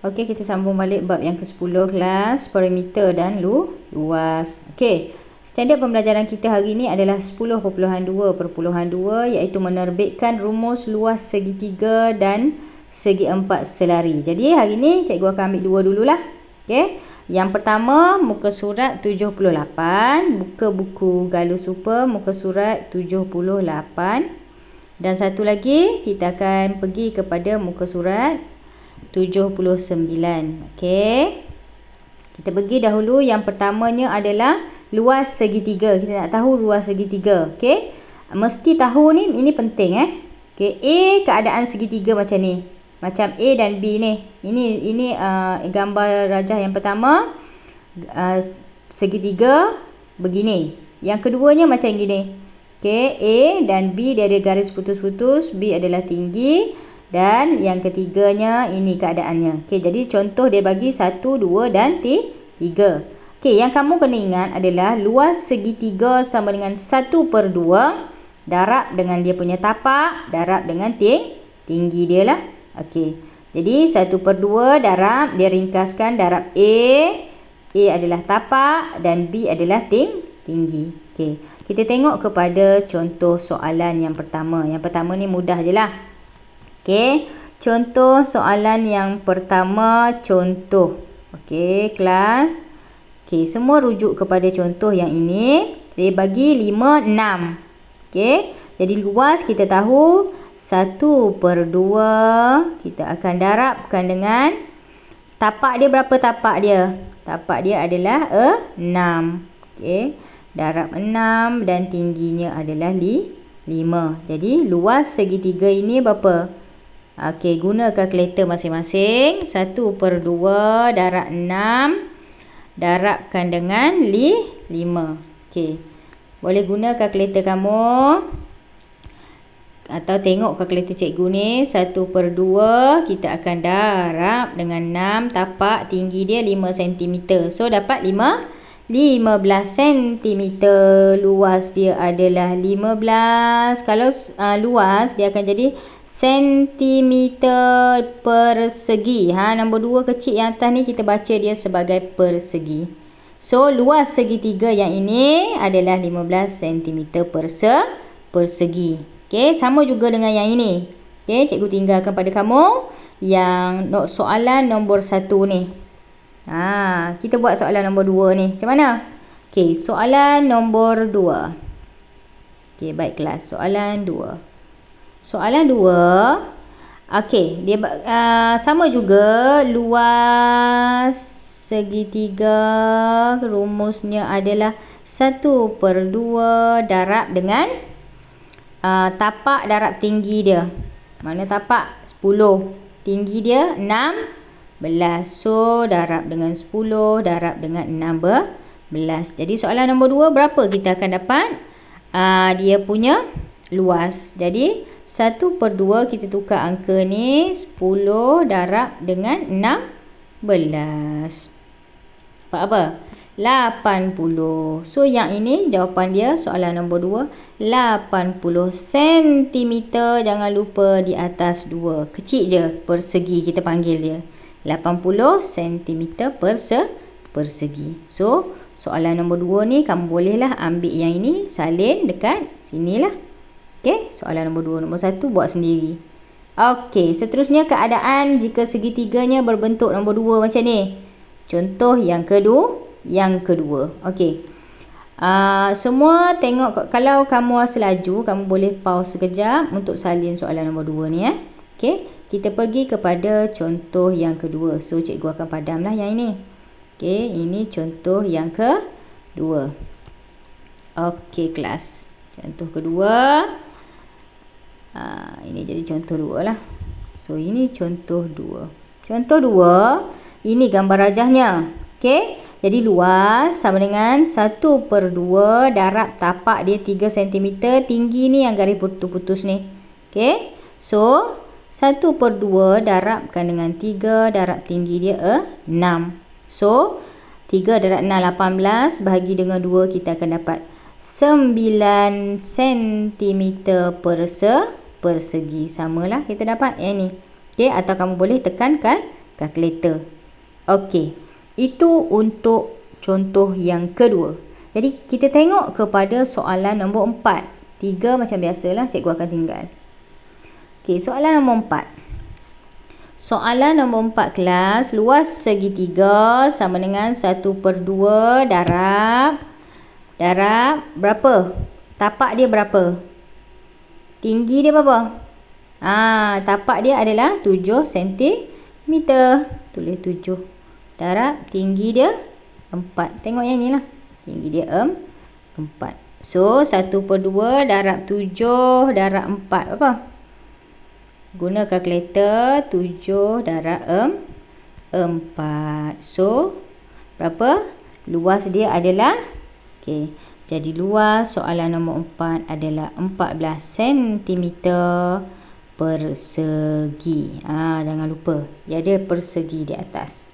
Okey, kita sambung balik bab yang ke-10 kelas perimeter dan luas. Okey, standard pembelajaran kita hari ini adalah 10.2.2 iaitu menerbitkan rumus luas segitiga dan segi empat selari. Jadi hari ini cikgu akan ambil dua dululah. Okey, yang pertama muka surat 78, buka buku Galuh Super muka surat 78. Dan satu lagi kita akan pergi kepada muka surat 79. Okey. Kita pergi dahulu, yang pertamanya adalah luas segitiga. Kita nak tahu luas segitiga. Okey. Mesti tahu ni, ini penting Okey, A keadaan segitiga macam ni. Macam A dan B ni. Ini gambar rajah yang pertama. Segitiga begini. Yang keduanya macam gini. Okey, A dan B dia ada garis putus-putus, B adalah tinggi. Dan yang ketiganya ini keadaannya. Okey, jadi contoh dia bagi 1, 2 dan 3. Okey, yang kamu kena ingat adalah luas segitiga sama dengan 1/2 darab dengan dia punya tapak darab dengan tinggi dia lah. Okey, jadi 1/2 darab, dia ringkaskan darab A. A adalah tapak dan B adalah tinggi. Okey, kita tengok kepada contoh soalan yang pertama. Yang pertama ni mudah je lah. Okey, contoh soalan yang pertama, contoh. Okey, kelas. Okey, semua rujuk kepada contoh yang ini. Dia bagi 5, 6. Okey, jadi luas kita tahu 1/2. Kita akan darabkan dengan tapak dia. Berapa tapak dia? Tapak dia adalah 6. Okey, darab 6 dan tingginya adalah 5. Jadi luas segitiga ini berapa? Okey, guna kalkulator masing-masing. 1/2 darab 6 darabkan dengan 5. Okey, boleh guna kalkulator kamu atau tengok kalkulator cikgu ni. 1/2 kita akan darab dengan 6, tapak tinggi dia 5 cm. So dapat 15 cm. Luas dia adalah 15. Kalau luas dia akan jadi sentimeter persegi. Nombor 2 kecil yang atas ni kita baca dia sebagai persegi. So luas segitiga yang ini adalah 15 cm persegi. Okey, sama juga dengan yang ini. Okey, cikgu tinggalkan pada kamu yang soalan nombor 1 ni. Kita buat soalan nombor 2 ni. Macam mana? Okey, soalan nombor 2. Okey, baik kelas. Soalan 2. Soalan 2. Okey, dia sama juga luas segitiga. Rumusnya adalah 1/2 darab dengan tapak darab tinggi dia. Mana tapak? 10. Tinggi dia 16. So darab dengan 10 darab dengan 16. Jadi soalan nombor 2 berapa kita akan dapat? Dia punya luas. Jadi 1/2 kita tukar angka ni, 10 darab dengan 16. Dapat apa? 80. So yang ini jawapan dia soalan nombor 2, 80 cm. Jangan lupa di atas 2. Kecil je persegi kita panggil dia. 80 cm persegi. So soalan nombor 2 ni kamu bolehlah ambil yang ini, salin dekat sinilah. Okey, soalan nombor 2. Nombor 1 buat sendiri. Okey, seterusnya keadaan jika segitiganya berbentuk nombor 2 macam ni. Contoh yang kedua. Okey. Semua tengok, kalau kamu rasa laju, kamu boleh pause sekejap untuk salin soalan nombor 2 ni Okey, kita pergi kepada contoh yang kedua. So cikgu akan padamlah yang ini. Okey, ini contoh yang kedua. Okey kelas. Contoh kedua. Ini jadi contoh 2 lah. So ini contoh 2. Contoh 2, ini gambar rajahnya. Okey, jadi luas sama dengan 1/2 darab tapak dia 3 cm. Tinggi ni yang garis putus-putus ni. Okey, so 1/2 darabkan dengan 3 darab tinggi dia 6. So 3 darab 6 18, bahagi dengan 2 kita akan dapat 9 cm persegi. Samalah kita dapat yang ni. Okey, atau kamu boleh tekankan kalkulator. Okey. Itu untuk contoh yang kedua. Jadi kita tengok kepada soalan nombor 4. 3 macam biasalah cikgu akan tinggal. Okey, soalan nombor 4. Soalan nombor 4 kelas, luas segitiga sama dengan 1/2 darab berapa? Tapak dia berapa? Tinggi dia berapa? Tapak dia adalah 7 cm. Tulis 7 darab tinggi dia 4. Tengok yang ni lah. Tinggi dia 4. So 1/2 darab 7 darab 4 apa? Guna kalkulator. 7 darab 4. So berapa? Luas dia adalah, okey, jadi luas soalan nombor 4 adalah 14 cm persegi. Jangan lupa dia ada persegi di atas.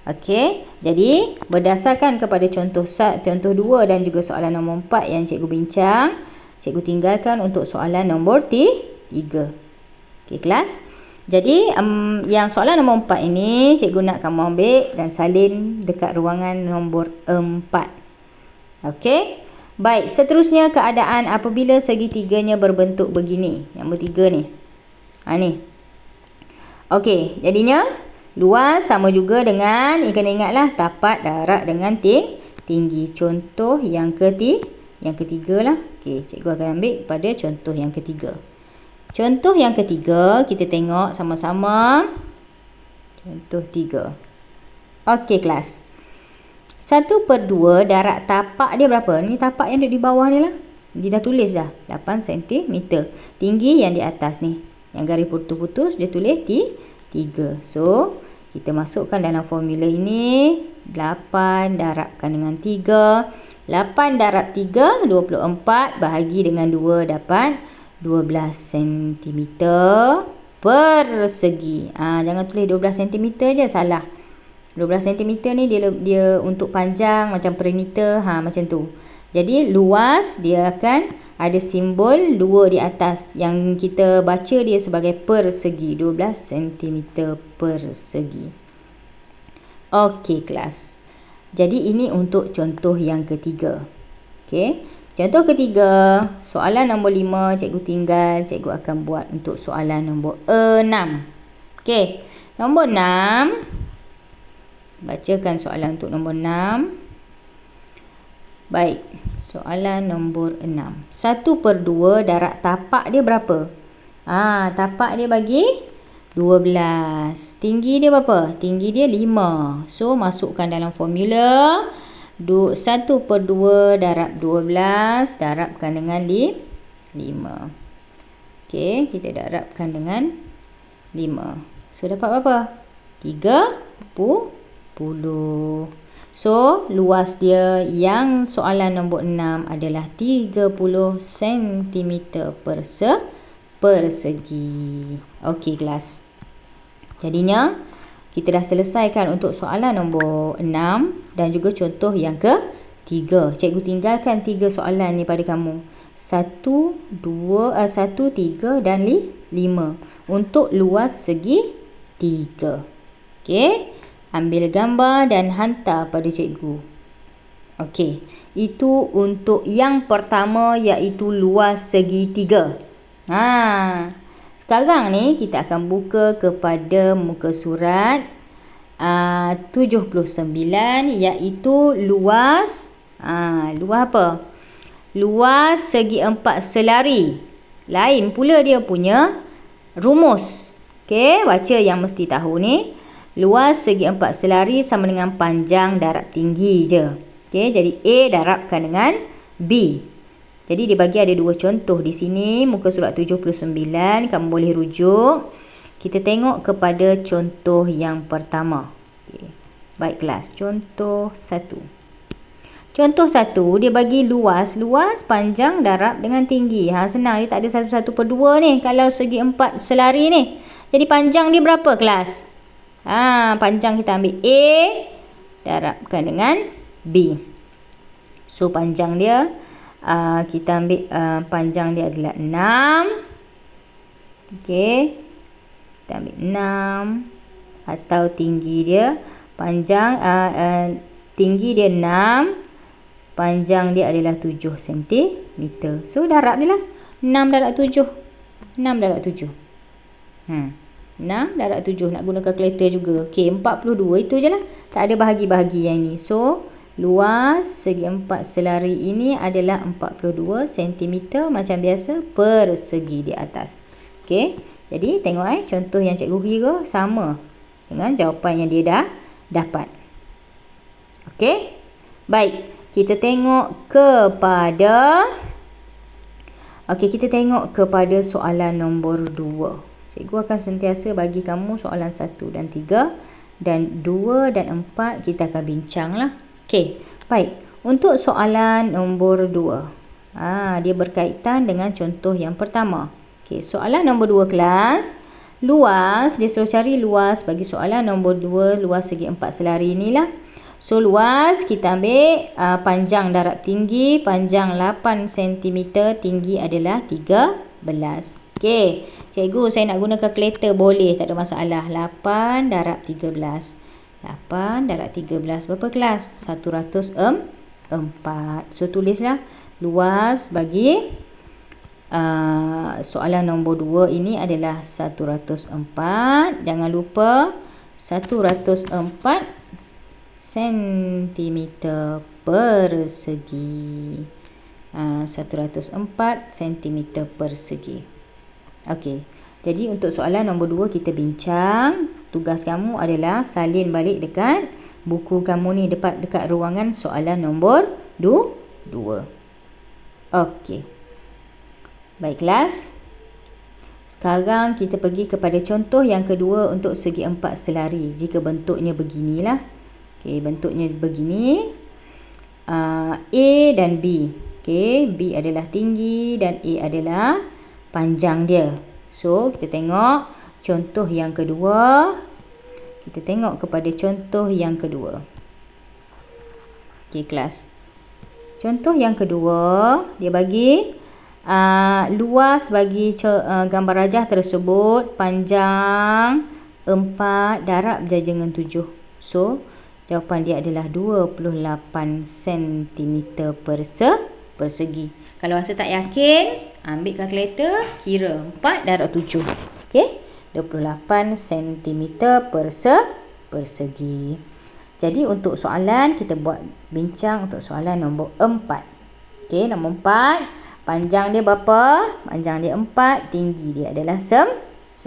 Okey, jadi berdasarkan kepada contoh 2 dan juga soalan nombor 4 yang cikgu bincang, cikgu tinggalkan untuk soalan nombor 3. Okey kelas. Jadi yang soalan nombor 4 ini cikgu nak kamu ambil dan salin dekat ruangan nombor 4. Okey. Baik, seterusnya keadaan apabila segitiganya berbentuk begini. Nombor 3 ni. Ni. Okey, jadinya luas sama juga dengan, kena ingatlah, tapak darab dengan tinggi. Contoh yang ketiga lah. Okey, cikgu akan ambil pada contoh yang ketiga. Contoh yang ketiga, kita tengok sama-sama. Contoh 3. Okey kelas. 1/2 darab tapak dia berapa? Ni tapak yang ada di bawah ni lah. Dia dah tulis dah. 8 cm. Tinggi yang di atas ni. Yang garis putus-putus dia tulis 3. So, kita masukkan dalam formula ini. 8 darabkan dengan 3. 8 darab 3, 24. Bahagi dengan 2 dapat 12 cm persegi. Jangan tulis 12 cm je, salah. 12 cm ni dia untuk panjang macam perimeter, macam tu. Jadi luas dia akan ada simbol 2 di atas yang kita baca dia sebagai persegi, 12 cm persegi. Okey kelas. Jadi ini untuk contoh yang ketiga. Okey. Contoh ketiga, soalan nombor 5 cikgu tinggal, cikgu akan buat untuk soalan nombor 6. Okey. Nombor 6. Bacakan soalan untuk nombor 6. Baik, soalan nombor 6. 1/2 darab tapak dia berapa? Tapak dia bagi 12. Tinggi dia berapa? Tinggi dia 5. So, masukkan dalam formula. 1/2 darab 12 darabkan dengan 5. Okey, kita darabkan dengan 5. So, dapat berapa? 30. So, luas dia yang soalan nombor 6 adalah 30 cm persegi. Okey kelas. Jadinya, kita dah selesaikan untuk soalan nombor 6 dan juga contoh yang ketiga. Cikgu tinggalkan 3 soalan ni pada kamu. 1, 3 dan 5. Untuk luas segi 3. Okey. Ambil gambar dan hantar pada cikgu. Okey. Itu untuk yang pertama iaitu luas segi 3. Sekarang ni kita akan buka kepada muka surat 79 iaitu luas luas apa? Luas segi 4 selari. Lain pula dia punya rumus. Okey, baca yang mesti tahu ni. Luas segi 4 selari sama dengan panjang darab tinggi je. Okey, jadi A darabkan dengan B. Jadi dibagi ada 2 contoh di sini, muka surat 79, kamu boleh rujuk. Kita tengok kepada contoh yang pertama. Okay. Baik kelas, contoh 1. Contoh 1, dia bagi luas panjang darab dengan tinggi. Senang, dia tak ada 1/2 ni kalau segi 4 selari ni. Jadi panjang dia berapa kelas? Panjang kita ambil A darabkan dengan B. So panjang dia kita ambil panjang dia adalah 6. Okey. Kita ambil 6. atau tinggi dia tinggi dia 6, panjang dia adalah 7 cm. So darab dia lah 6 darab 7. 6 darab 7. 6 darab 7. Nak guna kalkulator juga. Okey, 42 itu je lah. Tak ada bahagi-bahagi yang ni. So luas segi 4 selari ini adalah 42 cm macam biasa, persegi di atas. Okey, jadi tengok contoh yang cikgu kira sama dengan jawapan yang dia dah dapat. Okey, baik, kita tengok kepada kita soalan nombor 2. Cikgu akan sentiasa bagi kamu soalan 1 dan 3, dan 2 dan 4 kita akan bincang lah. Okey, baik. Untuk soalan nombor 2, dia berkaitan dengan contoh yang pertama. Okey, soalan nombor 2 kelas. Luas, dia suruh cari luas bagi soalan nombor 2, luas segi 4 selari inilah. So luas kita ambil panjang darab tinggi, panjang 8 cm, tinggi adalah 13. Okey, cikgu saya nak guna kalkulator boleh, tak ada masalah. 8 darab 13. 8 darab 13 berapa kelas? 104. So tulislah luas bagi soalan nombor 2 ini adalah 104. Jangan lupa 104 cm persegi. 104 cm persegi. Okey, jadi untuk soalan nombor 2 kita bincang. Tugas kamu adalah salin balik dekat buku kamu ni, dekat ruangan soalan nombor 2. Okey, baik kelas. Sekarang kita pergi kepada contoh yang kedua untuk segi 4 selari. Jika bentuknya beginilah. Okey, bentuknya begini. A dan B. Okey, B adalah tinggi dan A adalah panjang dia. So kita tengok contoh yang kedua. Kita tengok kepada contoh yang kedua. Okey kelas. Contoh yang kedua, dia bagi luas bagi gambar rajah tersebut panjang 4 darab jajangan 7. So jawapan dia adalah 28 cm persegi. Kalau rasa tak yakin, ambil kalkulator, kira 4 darab 7. Okey, 28 cm persegi. Jadi untuk soalan, kita buat bincang untuk soalan nombor 4. Okey, nombor 4, panjang dia berapa? Panjang dia 4, tinggi dia adalah 9.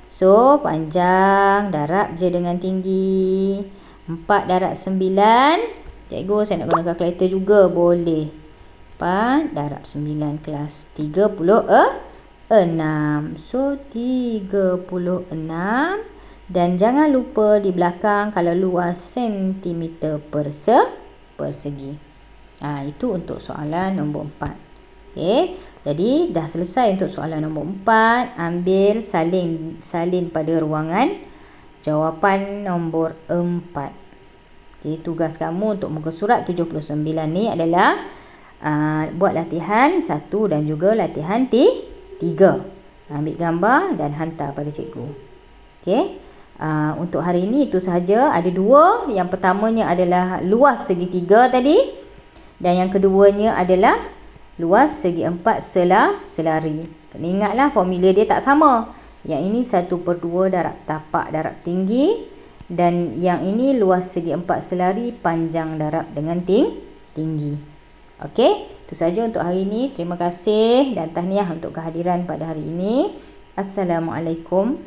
So panjang darab je dengan tinggi. 4 darab 9. Cikgu saya nak guna kalkulator juga boleh. 4 darab 9 kelas 36. So 36. Dan jangan lupa di belakang kalau luas cm persegi. Itu untuk soalan nombor 4. Okey, jadi dah selesai untuk soalan nombor 4. Ambil salin pada ruangan jawapan nombor 4. Okey, tugas kamu untuk muka surat 79 ni adalah buat latihan 1 dan juga latihan 3. Ambil gambar dan hantar pada cikgu. Okey, untuk hari ini itu sahaja. Ada 2. Yang pertamanya adalah luas segi 3 tadi, dan yang keduanya adalah luas segi 4 selari. Kena ingatlah formula dia tak sama. Yang ini 1/2 darab tapak darab tinggi, dan yang ini luas segi 4 selari panjang darab dengan tinggi. Okey, itu saja untuk hari ini. Terima kasih dan tahniah untuk kehadiran pada hari ini. Assalamualaikum